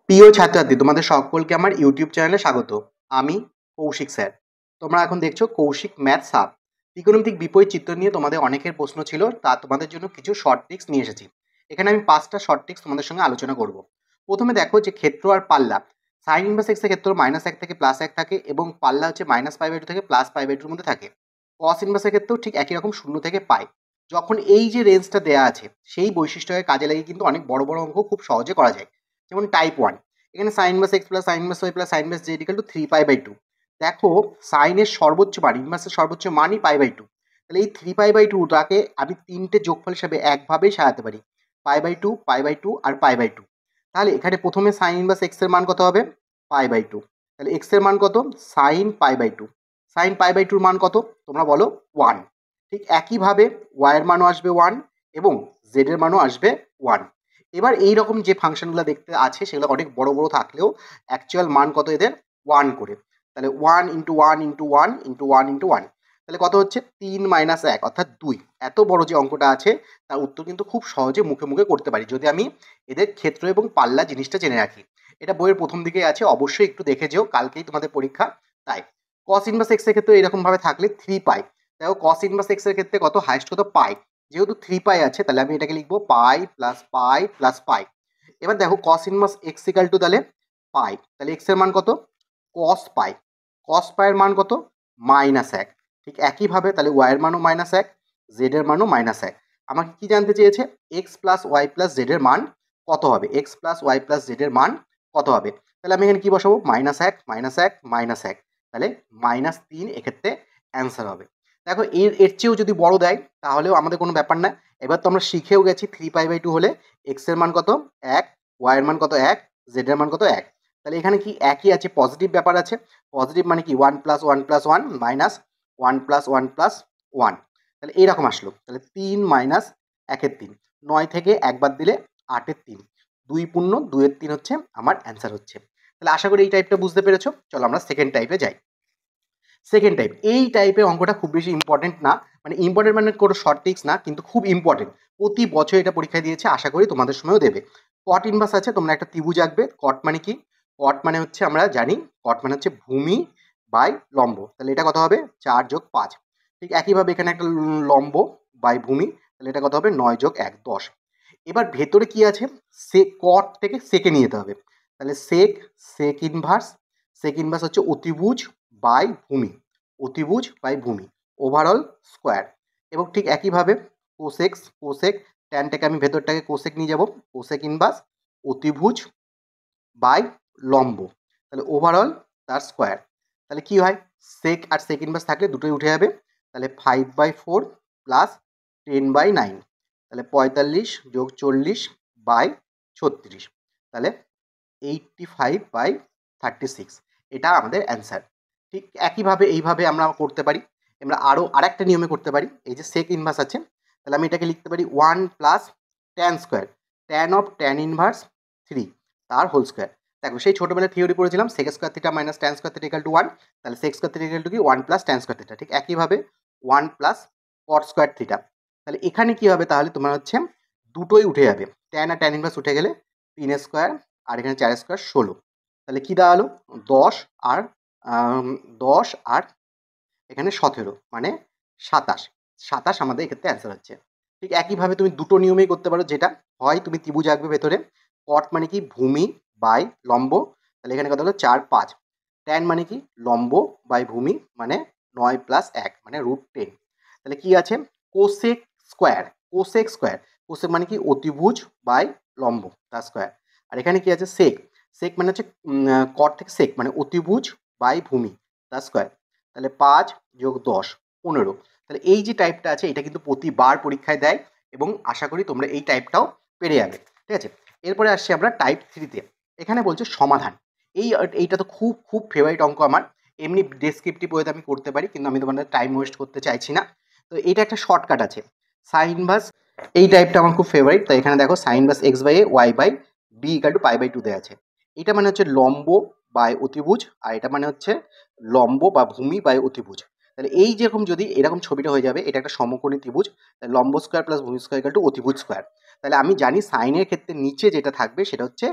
প্রিয় ছাত্রছাত্রী, তোমাদের সকলকে আমার ইউটিউব চ্যানেলে স্বাগত। আমি কৌশিক স্যার। তোমরা এখন দেখছো কৌশিক ম্যাথস হাব। ত্রিকোণমিতিক বিপরীত চিত্র নিয়ে তোমাদের অনেকের প্রশ্ন ছিল, তা তোমাদের জন্য কিছু শর্ট ট্রিক্স নিয়ে এসেছি। এখানে আমি 5টা শর্ট ট্রিক্স তোমাদের সঙ্গে আলোচনা করব। প্রথমে দেখো যে ক্ষেত্র আর পাল্লা। সাইন ইনভার্স এক্স এর ক্ষেত্র -1 থেকে +1 থাকে এবং পাল্লা হচ্ছে -π/2 থেকে +π/2 মধ্যে থাকে। কস ইনভার্স এর ক্ষেত্রেও ঠিক একই রকম 0 থেকে পাই। যখন এই যে রেঞ্জটা দেওয়া আছে সেই বৈশিষ্ট্যকে কাজে লাগিয়ে কিন্তু অনেক বড় বড় অঙ্ক খুব সহজে করা যায়। যেমন টাইপ 1, এখানে sine inverse x plus sine inverse y plus sine inverse z equal to 3π/2। দেখো সাইনের সর্বোচ্চ মান, ইনভার্সের সর্বোচ্চ মানই π/2। তাহলে এই 3π/2টাকে আমি তিনটে যোগফল হিসাবে একভাবেই সাজাতে পারি, π/2, π/2 আর π/2। তাহলে এখানে প্রথমে সাইন ইনভার্স এক্স এর মান কত হবে? π/2। তাহলে এক্স এর মান কত? সাইন π/2। সাইন π/2 মান কত তোমরা বলো? 1। ঠিক একইভাবে ওয়াই এর মানও আসবে 1 এবং জেড এর মানও আসবে 1। এবার এই রকম যে ফাংশনগুলো দেখতে আছে সেগুলো অনেক বড় বড় থাকলেও অ্যাকচুয়াল মান কত এদের? 1 করে। তাহলে 1 ইন্টু 1 ইন্টু 1 ইন্টু 1 ইন্টু 1, তাহলে কত হচ্ছে? 3 - 1 অর্থাৎ 2। এত বড় যে অঙ্কটা আছে তার উত্তর কিন্তু খুব সহজে মুখে মুখে করতে পারি যদি আমি এদের ক্ষেত্র এবং পাল্লা জিনিসটা জেনে রাখি। এটা বইয়ের প্রথম দিকে আছে, অবশ্যই একটু দেখে যেও, কালকেই তোমাদের পরীক্ষা। তাই কস ইনভার্স এক্স এর ক্ষেত্রে এরকম ভাবে থাকলে 3π। দেখো কস ইনভার্স এক্স এর ক্ষেত্রে কত? হাইস্ট কত? পাই। যেহেতু 3π আছে তাহলে আমি এটাকে লিখবো পাই প্লাস পাই প্লাস পাই। এবার দেখো cos inverse x equal to তাহলে পাই, তাহলে এক্স এর মান কত? কস পাই। কস পাইয়ের মান কত? -1। ঠিক একইভাবে তাহলে ওয়াই এর মানও -1, জেড এর মানও -1। আমাকে কি জানতে চেয়েছে? X plus Y plus Z এর মান কত হবে? X plus Y plus Z এর মান কত হবে? তাহলে আমি এখানে কি বসাবো? -1 -1 -1, তাহলে -3 এক্ষেত্রে অ্যান্সার হবে। দেখো এর এর চেয়েও যদি বড় দেয় তাহলেও আমাদের কোনো ব্যাপার না। এবার তো আমরা শিখেও গেছি 3π/2 হলে এক্স এর মান কত? 1, ওয়াই এর মান কত? 1, জেড এর মান কত? 1। তাহলে এখানে কি একই আছে, পজিটিভ ব্যাপার আছে। পজিটিভ মানে কি 1 + 1 + 1 মাইনাস 1 + 1 + 1। তাহলে এইরকম আসলো। তাহলে 3 - 1 এর 3, 9 থেকে একবার দিলে 8 এর 3, 2 পূর্ণ 2 এর 3 হচ্ছে আমার অ্যান্সার হচ্ছে। তাহলে আশা করি এই টাইপটা বুঝতে পেরেছো। চলো আমরা সেকেন্ড টাইপে যাই। সেকেন্ড টাইপ, এই টাইপের অঙ্কটা খুব বেশি ইম্পর্টেন্ট না, মানে ইম্পর্টেন্ট মানে কোনো শর্ট ট্রিক্স না, কিন্তু খুব ইম্পর্টেন্ট। প্রতি বছর এটা পরীক্ষায় দিয়েছে, আশা করি তোমাদের সময়ও দেবে। কট ইনভার্স আছে, তোমরা একটা ত্রিভুজ আঁকবে। কট মানে কি? কট মানে হচ্ছে আমরা জানি কট মানে হচ্ছে ভূমি বাই লম্ব। তাহলে এটা কত হবে? 4 + 5। ঠিক একইভাবে এখানে একটা লম্ব বাই ভূমি, তাহলে এটা কত হবে? 9 + 1 10। এবার ভেতরে কি আছে? সে কট থেকে সেকে নিয়ে যেতে হবে। তাহলে সেক, সেক ইনভার্স। সেক ইনভার্স হচ্ছে অতিভুজ বাই ভূমি, অতিভুজ বাই ভূমি, ওভারঅল স্কোয়ার। এবং ঠিক একইভাবে কোসেক্স, কোসেক ট্যানটাকে আমি ভেতরটাকে কোসেক নিয়ে যাব, কোসেক ইনভার্স অতিভুজ বাই লম্ব, তাহলে ওভারঅল তার স্কোয়ার। তাহলে কি হয়? সেক আর সেক ইনভার্স থাকলে দুটোই উঠে যাবে। তাহলে 5/4 প্লাস 10/9, তাহলে 45 যোগ 40 বাই 36, তাহলে 85/36। এটা আমাদের অ্যান্সার। ঠিক একইভাবে এইভাবে আমরা করতে পারি। আমরা আরও আরেকটা নিয়মে করতে পারি। এই যে সেক ইনভার্স আছে, তাহলে আমি এটাকে লিখতে পারি 1 plus tan square, tan of tan inverse 3 তার হোল স্কোয়ার। দেখো সেই ছোটোবেলায় থিওরি পড়েছিলাম sec square theta minus tan square theta equal to 1। তাহলে sec square theta equal to কি? 1 প্লাস ট্যান স্কোয়ার থিটা। ঠিক একইভাবে 1 প্লাস কট স্কোয়ার থিটা। তাহলে এখানে কি হবে? তাহলে তোমার হচ্ছে দুটোই উঠে যাবে। ট্যান আর ট্যান ইনভার্স উঠে গেলে 3 স্কোয়ার আর এখানে 4 স্কোয়ার 16। তাহলে কি দাঁড়ালো? 10 আর 10 আর এখানে 17 মানে 27। 27 আমাদের এক্ষেত্রে অ্যান্সার হচ্ছে। ঠিক একইভাবে তুমি দুটো নিয়মেই করতে পারো, যেটা হয় তুমি ত্রিভুজ আঁকবে ভেতরে। কট মানে কি? ভূমি বাই লম্ব, তাহলে এখানে কত হলো? 4 5। ট্যান মানে কি? লম্ব বাই ভূমি, মানে 9 + 1 মানে √10। তাহলে কি আছে? Cosec square, cosec square. Cosec মানে কি? অতিভুজ বাই লম্ব তার স্কোয়ার। আর এখানে কি আছে? সেক। সেক মানে হচ্ছে কট থেকে সেক মানে অতিভুজ বাই ভূমি তার স্কোয়ার। তাহলে 5 যোগ 10 15। তাহলে এই যে টাইপটা আছে এটা কিন্তু প্রতিবার পরীক্ষায় দেয় এবং আশা করি তোমরা এই টাইপটাও পেরে যাবে। ঠিক আছে, এরপরে আসছি আমরা টাইপ 3তে। এখানে বলছে সমাধান। এইটা তো খুব খুব ফেভারিট অঙ্ক আমার। এমনি ডেসক্রিপটিভ ওয়েতে আমি করতে পারি, কিন্তু আমি তোমাদের টাইম ওয়েস্ট করতে চাইছি না। তো এটা একটা শর্টকাট আছে, সাইন ইনভার্স। এই টাইপটা আমার খুব ফেভারিট। তো এখানে দেখো sine inverse x by a y by b equal to π/2 দেওয়া আছে। এটা মানে হচ্ছে লম্ব বাই অতিভুজ, আর এটা মানে হচ্ছে লম্ব বা ভূমি বাই অতিভুজ। তাহলে এই যেরকম যদি এরকম ছবিটা হয়ে যাবে, এটা একটা সমকোণী ত্রিভুজ, লম্ব স্কোয়ার প্লাস ভূমি স্কোয়ার ইকাল টু অতিভুজ স্কোয়ার। তাহলে আমি জানি সাইনের ক্ষেত্রে নিচে যেটা থাকবে সেটা হচ্ছে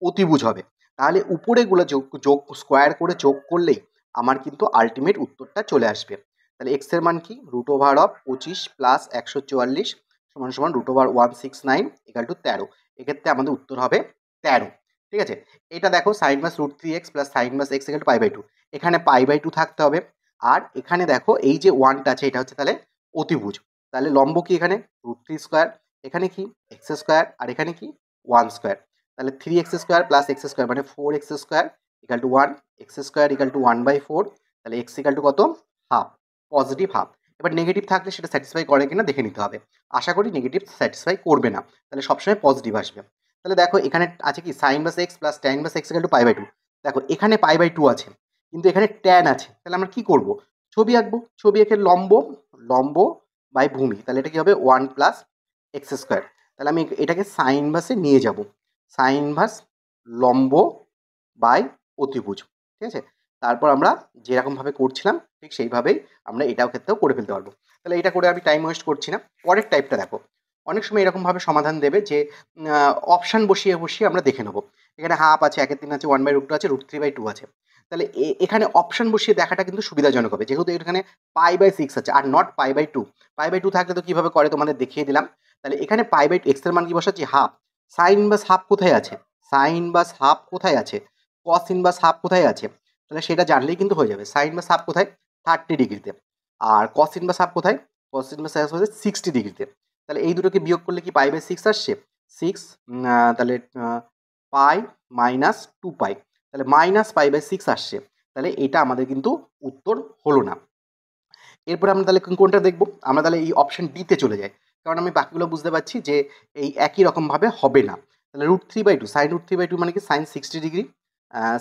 অতিভুজ হবে। তাহলে উপরেগুলো যোগ স্কোয়ার করে যোগ করলেই আমার কিন্তু আলটিমেট উত্তরটা চলে আসবে। তাহলে এক্সের মান কি, √25 প্লাস 144 সমান সমান √169 ইকাল টু 13। এক্ষেত্রে আমাদের উত্তর হবে 13। ঠিক আছে, এটা দেখো sine inverse √3x plus sine inverse x equal to π/2। এখানে π/2 থাকতে হবে। আর এখানে দেখো এই যে ওয়ানটা আছে এটা হচ্ছে তাহলে অতিভুজ। তাহলে লম্ব কি এখানে √3 স্কোয়ার, এখানে কি এক্স স্কোয়ার, আর এখানে কি 1 স্কোয়ার। তাহলে 3x square plus x square মানে 4x square equal to 1, x square equal to 1/4। তাহলে এক্স ইকাল টু কত, হাফ, পজিটিভ হাফ। এবার নেগেটিভ থাকলে সেটা স্যাটিসফাই করে কিনা দেখে নিতে হবে। আশা করি নেগেটিভ স্যাটিসফাই করবে না, তাহলে সবসময় পজিটিভ আসবে। তাহলে দেখো এখানে আছে কি sine inverse x plus tan inverse x equal to π/2। দেখো এখানে π/2 আছে কিন্তু এখানে ট্যান আছে, তাহলে আমরা কি করব, ছবি আঁকবো। ছবি এঁকে লম্ব, লম্ব বাই ভূমি, তাহলে এটা কি হবে 1 প্লাস এক্স স্কোয়ার। তাহলে আমি এটাকে সাইন ইনভার্সে নিয়ে যাব, সাইন ইনভার্স লম্ব বাই অতিভুজ। ঠিক আছে, তারপর আমরা যেরকমভাবে করছিলাম ঠিক সেইভাবেই আমরা এটাও ক্ষেত্রেও করে ফেলতে পারবো। তাহলে এটা করে আমি টাইম ওয়েস্ট করছি না। পরের টাইপটা দেখো, অনেক সময় এরকমভাবে সমাধান দেবে যে অপশান বসিয়ে বসিয়ে আমরা দেখে নেবো। এখানে হাফ আছে, 1/3 আছে, 1/√2 আছে, √3/2 আছে। তাহলে এখানে অপশান বসিয়ে দেখাটা কিন্তু সুবিধাজনক হবে, যেহেতু এখানে π/6 আছে আর নট π/2। π/2 থাকলে তো কীভাবে করে তোমাদের দেখিয়ে দিলাম। তাহলে এখানে π/2 এক্সের মান কি বসাচ্ছি, হাফ। সাইন ইনভার্স হাফ কোথায় আছে, সাইন ইনভার্স হাফ কোথায় আছে, কস ইনভার্স হাফ কোথায় আছে, তাহলে সেটা জানলেই কিন্তু হয়ে যাবে। সাইন ইনভার্স হাফ কোথায়, 30 ডিগ্রিতে। আর কস ইনভার্স হাফ কোথায়, কস ইনভার্স হাফ হচ্ছে 60 ডিগ্রিতে। তাহলে এই দুটোকে বিয়োগ করলে কি π/6 আসছে, 6, তাহলে পাই মাইনাস 2π, তাহলে মাইনাস π/6 আসছে। তাহলে এটা আমাদের কিন্তু উত্তর হলো না। এরপরে আমরা তাহলে কোনটা দেখব, আমরা তাহলে এই অপশন ডিতে চলে যাই, কারণ আমি বাকিগুলো বুঝতে পারছি যে এই একই রকমভাবে হবে না। তাহলে √3/2, সাইন √3/2 মানে কি সাইন 60 ডিগ্রি,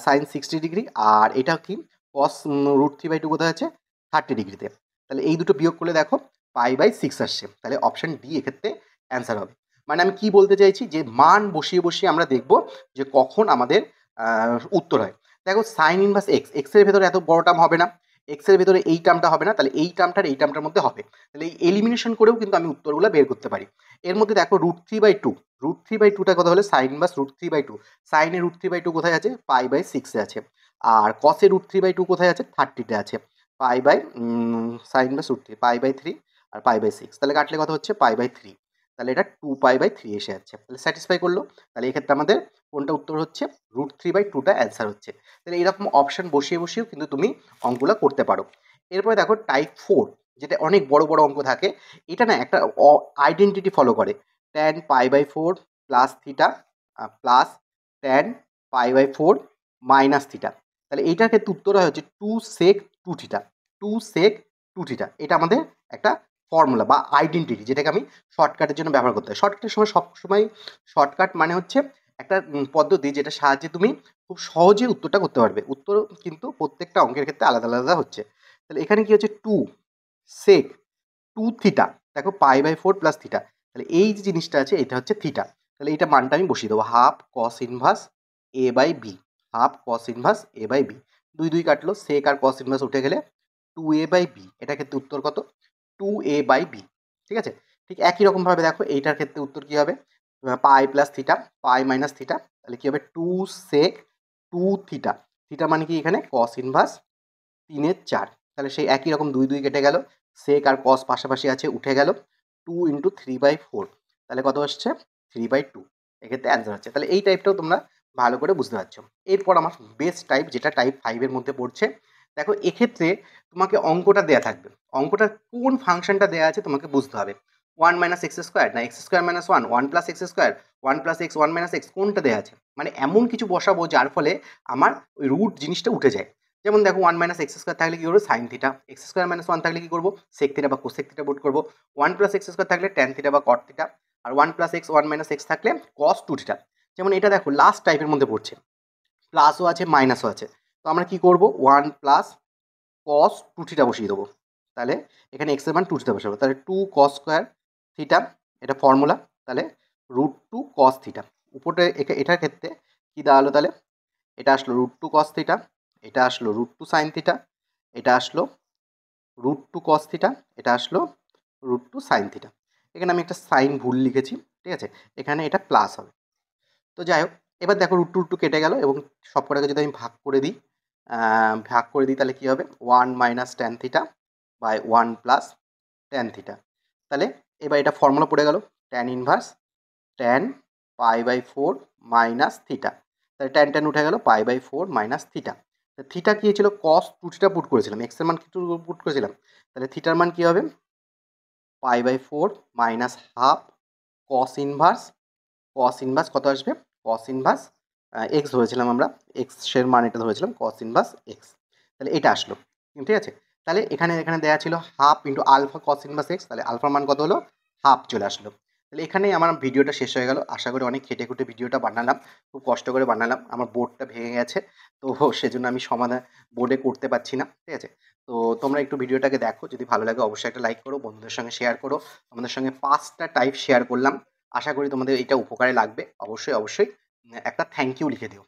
সাইন 60 ডিগ্রি। আর এটা কি কস √3/2 কোথায় আছে, 30 ডিগ্রিতে। তাহলে এই দুটো বিয়োগ করলে দেখো π/6 আসছে। তাহলে অপশন ডি এক্ষেত্রে অ্যান্সার হবে। মানে আমি কি বলতে চাইছি যে মান বসিয়ে বসিয়ে আমরা দেখব যে কখন আমাদের উত্তর হয়। দেখো সাইন ইনভার্স এক্সের ভেতরে এত বড় টার্ম হবে না, এক্সের ভেতরে এই টার্মটা হবে না, তাহলে এই টার্মটার এই টার্মটার মধ্যে হবে। তাহলে এই এলিমিনেশন করেও কিন্তু আমি উত্তরগুলো বের করতে পারি। এর মধ্যে দেখো √3/2, √3/2টা কথা হলে সাইন ইনভার্স √3/2, সাইনের √3/2 কোথায় আছে, π/6 আছে। আর কসের √3/2 কোথায় আছে, 30তে আছে। সাইন ইনভার্স √3 π/3 আর π/6, তাহলে কাটলে কত হচ্ছে π/3। তাহলে এটা 2π/3 এসে যাচ্ছে। তাহলে স্যাটিসফাই করলো। তাহলে এক্ষেত্রে আমাদের কোনটা উত্তর হচ্ছে, √3/2টা অ্যান্সার হচ্ছে। তাহলে এরকম অপশন বসিয়ে বসিয়েও কিন্তু তুমি অঙ্কগুলো করতে পারো। এরপরে দেখো টাইপ 4, যেটা অনেক বড় বড় অঙ্ক থাকে। এটা না একটা আইডেন্টিটি ফলো করে, tan π/4 plus theta plus tan π/4 minus theta. তাহলে এইটার ক্ষেত্রে উত্তর হয় হচ্ছে 2 sec 2 থিটা, 2 sec 2 থিটা। এটা আমাদের একটা ফর্মুলা বা আইডেন্টিটি, যেটাকে আমি শর্টকাটের জন্য ব্যবহার করতে হয়। শর্টকাটের সময় সবসময় শর্টকাট মানে হচ্ছে একটা পদ্ধতি যেটা সাহায্যে তুমি খুব সহজে উত্তরটা করতে পারবে। উত্তর কিন্তু প্রত্যেকটা অঙ্কের ক্ষেত্রে আলাদা আলাদা হচ্ছে। তাহলে এখানে কি হচ্ছে 2 sec 2 থিটা, দেখো π/4 প্লাস থিটা। তাহলে এই যে জিনিসটা আছে এটা হচ্ছে থিটা। তাহলে এইটা মানটা আমি বসিয়ে দেবো, half cos inverse a/b, half cos inverse a/b। 2 2 কাটলো, সেক আর কস ইনভার্স উঠে গেলে 2a/b। এটা ক্ষেত্রে উত্তর কত, 2a/b। ঠিক আছে, ঠিক একই রকমভাবে দেখো এইটার ক্ষেত্রে উত্তর কী হবে, পাই প্লাস থিটা, পাই মাইনাস থিটা। তাহলে কী হবে 2 sec 2 থিটা। থিটা মানে কি এখানে কস ইনভার্স 3/4। তাহলে সেই একই রকম 2 2 কেটে গেল, সেক আর কস পাশাপাশি আছে উঠে গেল, 2 × 3/4। তাহলে কত আসছে, 3/2। এক্ষেত্রে অ্যান্সার হচ্ছে। তাহলে এই টাইপটাও তোমরা ভালো করে বুঝতে পারছো। এরপর আমার বেস্ট টাইপ, যেটা টাইপ 5-এর মধ্যে পড়ছে। দেখো এক্ষেত্রে তোমাকে অঙ্কটা দেয়া থাকবে, অঙ্কটা কোন ফাংশনটা দেয়া আছে তোমাকে বুঝতে হবে। 1 - x স্কোয়ার না x square - 1, 1 + x square, 1 + x, 1 - x, কোনটা দেয়া আছে। মানে এমন কিছু বসাবো যার ফলে আমার ওই রুট জিনিসটা উঠে যায়। যেমন দেখো 1 - x স্কোয়ার থাকলে কী করবো, সাইন থিটা। x স্কোয়ার - 1 থাকলে কী করবো, সেক থিটা বা কোসেক থিটা পুট করবো। 1 + x স্কোয়ার থাকলে ট্যান থিটা বা কট থিটা। আর 1 + x, 1 - x থাকলে কস 2 থিটা। যেমন এটা দেখো লাস্ট টাইপের মধ্যে পড়ছে, প্লাসও আছে মাইনাসও আছে। তো আমরা কি করব, 1 + cos 2 থিটা বসিয়ে দেবো। তাহলে এখানে x এর মান 2 থিটা বসাবো। তাহলে 2 cos স্কোয়ার থিটা, এটা ফর্মুলা। তাহলে √2 cos থিটা। উপরে এটার ক্ষেত্রে কী দেওয়া হলো, তাহলে এটা আসলো √2 cos থিটা, এটা আসলো √2 sin থিটা, এটা আসলো √2 cos থিটা, এটা আসলো √2 sin থিটা। এখানে আমি একটা সাইন ভুল লিখেছি, ঠিক আছে, এখানে এটা প্লাস হবে। তো যাই হোক, এবার দেখো রুট টু কেটে গেল এবং সব কটাকে যদি আমি ভাগ করে দিই তাহলে কী হবে 1 - tan θ বাই 1 + tan θ। তাহলে এবার এটা ফর্মুলা পড়ে গেল tan inverse tan π/4 minus theta. তাহলে ট্যান ট্যান উঠে গেল π/4 মাইনাস থিটা। থিটা কী ছিল cos 2θ পুট করেছিলাম, এক্সের মান কিন্তু পুট করেছিলাম, তাহলে থিটার মান কী হবে π/4 মাইনাস হাফ cos ইনভার্স কত আসবে cos ইনভার্স এক্স ধরেছিলাম আমরা, এক্সের মান এটা ধরেছিলাম cos ইনভার্স এক্স। তাহলে এটা আসলো, ঠিক আছে। তাহলে এখানে দেওয়া ছিল half into alpha cos inverse X, তাহলে আলফার মান কত হলো হাফ চলে আসলো। তাহলে এখানেই আমার ভিডিওটা শেষ হয়ে গেল। আশা করি অনেক খেটে খুঁটে ভিডিওটা বানালাম, খুব কষ্ট করে বানালাম, আমার বোর্ডটা ভেঙে গেছে, তো সেজন্য আমি সমাধান বোর্ডে করতে পারছি না, ঠিক আছে। তো তোমরা একটু ভিডিওটাকে দেখো, যদি ভালো লাগে অবশ্যই একটা লাইক করো, বন্ধুদের সঙ্গে শেয়ার করো। আমাদের সঙ্গে 5টা টাইপ শেয়ার করলাম, আশা করি তোমাদের এটা উপকারে লাগবে। অবশ্যই একটা থ্যাংক ইউ লিখে দিও।